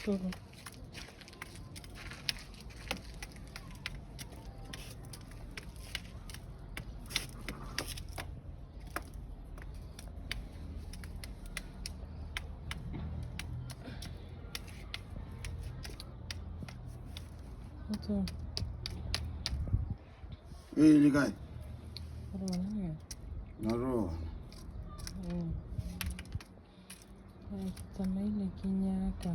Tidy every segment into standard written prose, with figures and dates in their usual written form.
Sure. What's up? Hey, you guys. What do I hear? No, no. Tsamaile ke nyaka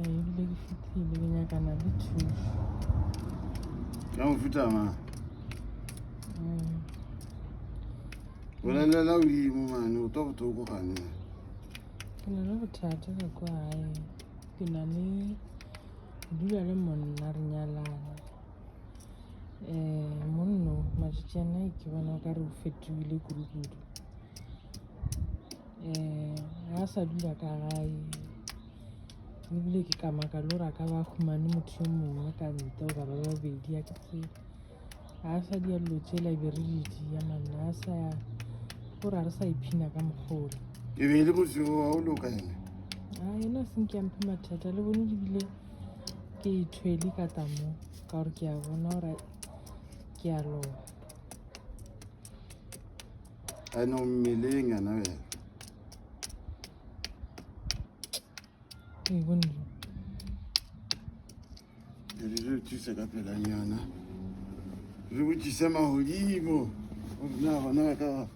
ebile ke fitlhile ke nyakana le thuso. Ka mo feta ma. Wala la o mo mane o to go gane. Ke na le bothata ka kwa hae. Ke na le dula le monna re nyalana. Monno matsatsi a nna ke bona o ka re o fetohile kudu-kudu. Ha sa dula ka gae ebile ke ka maka le gore a ka ba humane motho yo mongwe ka ntle o ba babedi a ke tsebe ga a sa dia dilo tsela e be re di dia manna a sa gore a re sa iphina ka mogolo E be le bosigo wa o loka ene. ena a seng ke a mphe mathata le bone dibile ke ithwele ka tamo ka gore ke a bona gore ke a loa A no mmeleng yana wena. e bone Re thusa ka pelanyana. Re botsisa mahodimo. O na bona ka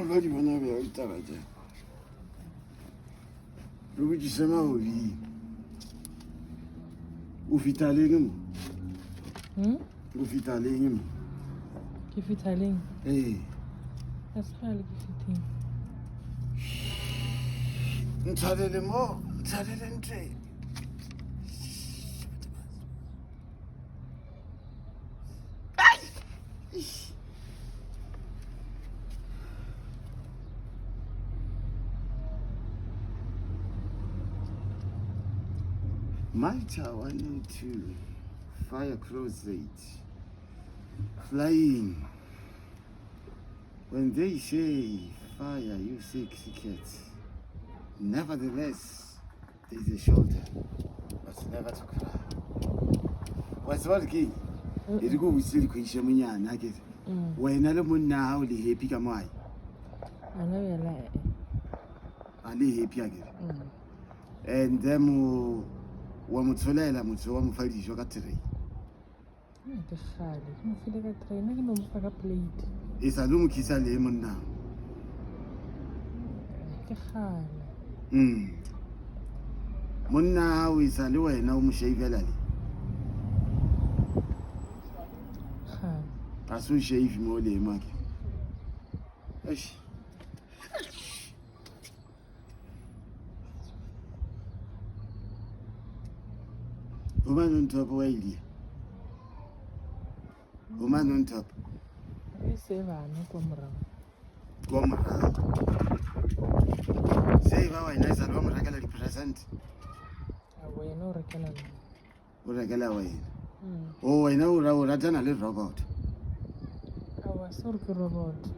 ba di bona be o itaba tse. Re botsisa mahodimo. O fita leng mo? O fita leng mo? ke fitlhaleng a se gale ke fitlheng Ntshwarele mo, ntshwarele ntle. Malta 102, fire crusade, flying. When they say fire, you say cricket. Nevertheless, there is a shoulder, but never to cry. What's what key? It go with silk in Shamunya, naked. When I don't know how they happy come I. I know you're like I lay happy again. And them Wamutsola, Mutsuam Fadi Jocatri. ke gale ke mo file ka traina ke no mo fa ka plate It's a loom kiss a lemon now. ke gale Monna is a lower now, Mushay Valley. gale I soon shave more than Maggie. Woman on top, Wiley. Woman on top. re se bana kwa morago Come. Say, how I nice and one regular present. a wena o rekela nna What a gala way. Oh, I know Ratan a little robot. a wa se gore ke robot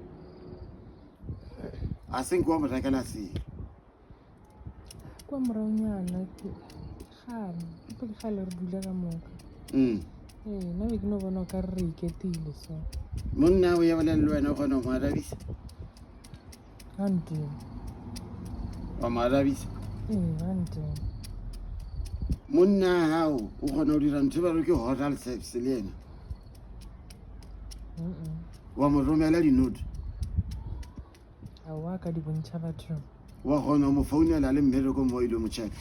I think one I can see. kwa moraonyana ke gale ipe ke gale re dula ka moka nna be ke no bona o ka re re iketile so Monna, we have a little no one of my rabbis. gante Or my rabbis. gante Monna, how? Who know the Rantibaruki hotel safe Selena? One more room, I let you know. a wa ka di bontšha batho What on phone, I'll let me go more to check.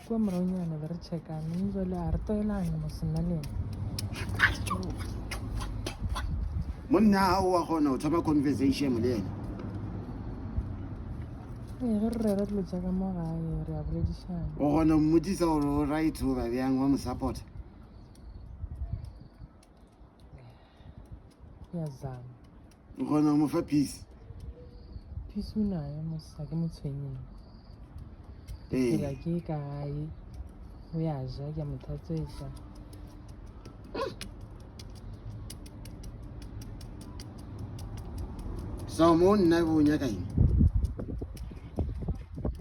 kwa moraonyana be re checkane jale a re toelane mo sena le ena Monna, how I want to have a conversation with him. ge re rera dilo tša ka mo gae re a boledišana Or no Mutis or right over the young woman support. ya zama Or no more for peace. phisi o nayo mosa ke mo tshwenyeng Hey, phela ke ka gae o ya ja ke a mo thatsetša so Monna, won't you?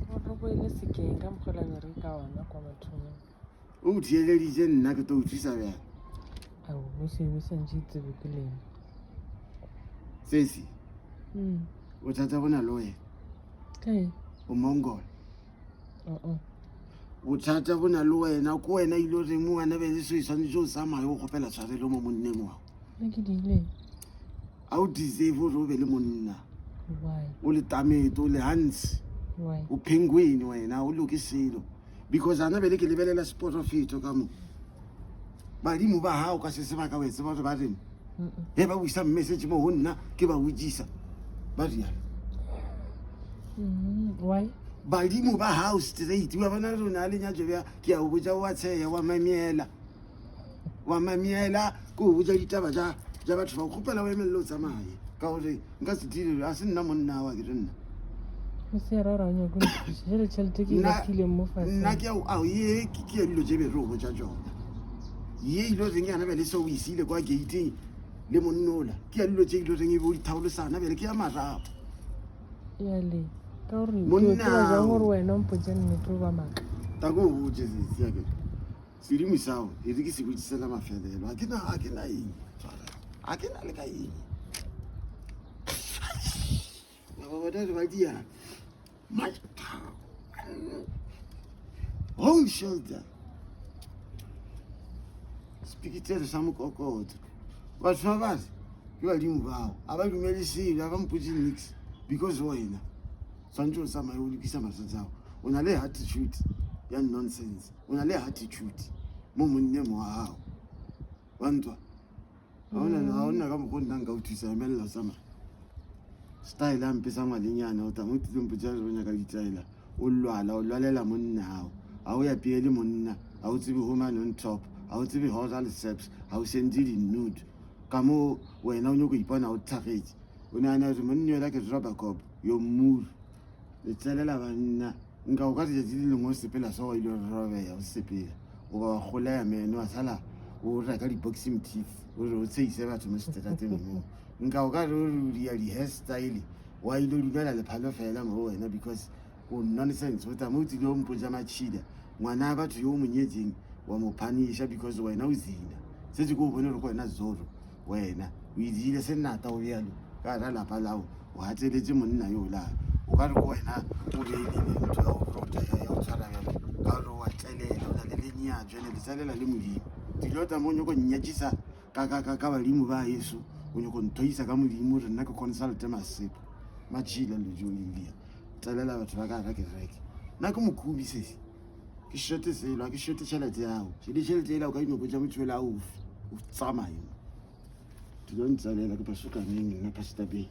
gore ka ona kwa mathomong. O thieleditse nna ke tlo o thusa bjang Ao o se o santse tsebe ke lena. sesi bothata bona le wena Kae? o mongola Oh. bothata bona le wena ko wena ile o reng mo ngwana be le so e tshwanetse o tsamaye o kgopela tshwarelo mo monneng wao Nna ke di ileng. a o deserve gore o be le monna Why? o le tameto o le hansi Why? o penguin wena o loke selo because ana bele ke lebelela sporofeto ka mo badimo ba hao ka se sebaka o etse batho ba reng e ba buisa message mo ho nna ke ba utsisa ba rialo Why? badimo ba hao straight wa bona rona le nya jobya ke a o botsa wa tsheya wa mamiela ko botsa ditaba ja batho ba khopela wa emello tsamaye ka hore nka se dire a se nna monna wa ke nna O se rara o nyako nthusa. Jele tšhelete ke bakile mo fatshe. nna ke ao ye ke ya dilo jebe ro botsa jona ye ilo reng yana bele so o isile kwa gating le monnola ke ya dilo tse ilo reng e bo dithaolosana bele ke ya marapo Yale. Ka gore Monna ke ba jang o. gore wena o mpotse nnete o ba maaka. ta go botse se ya ke sedimo sao e re ke se botsisela mafelelo a ke na eng a ke na le ka eng ba ba ba dia my hold shoulder speak sa mokokoto batho ba base ke badimo bao a ba dumele selo a ba mpotse nix because wena tshwanetse o tsamaye o lokisa matsatsi ao o na le attitude ya nonsense o na le attitude mo monneng wa hao wa ntwa ga ona ka mokgwa nna nka o thusa emelela o tsamaya style a mpesa ngwalenyana o tamo tileng potsa re o nyaka ditaela o lwalela monna hao ga o ya peele monna ga o tsebe woman on top ga o tsebe horal seps ga o sentse di-nude ka mo wena o nyako ipona o thagetse o nagana gore monna yola ke roba cop yo mmuru le tselela banna nka o ka tšatši di lengwe o sepela so wa ile robeya o sepela o ba wa golaya mene wa sala o reka di-boxing teeth ore o tsheise batho mo seterateng mo nka o ka re o dia di-hair style wa ile o dumela lephalo fela mo wena because o nonsense o tamo o tsile o mpoja matšhida ngwana a batho yo o monyetseng wa mo punisha because wena o zina setse ko o bone gore ko wena zoro wena o edile se nnata o bjalo ka ra lapa lao o gatseletse monna yo la o ka re ko wena o reelile ntho ya o rota ya o tshwara bjalo ka gore wa tlelela o na le lenyatso ene le tselela le modimo dilota mo o nyako nnyatšisa ka badimo ba yeso o nyako nthoisa ka modimo re nna ke consulte masepo matšhila lejolelia tselela batho ba ka ra kereke nna ke mokubi sese ke shote selo ke shote tšhelete yago tšhelete ela o ka dinoko tša motho ela o tsamaye dilo ntsalela ke pasokaneng nna pastor bay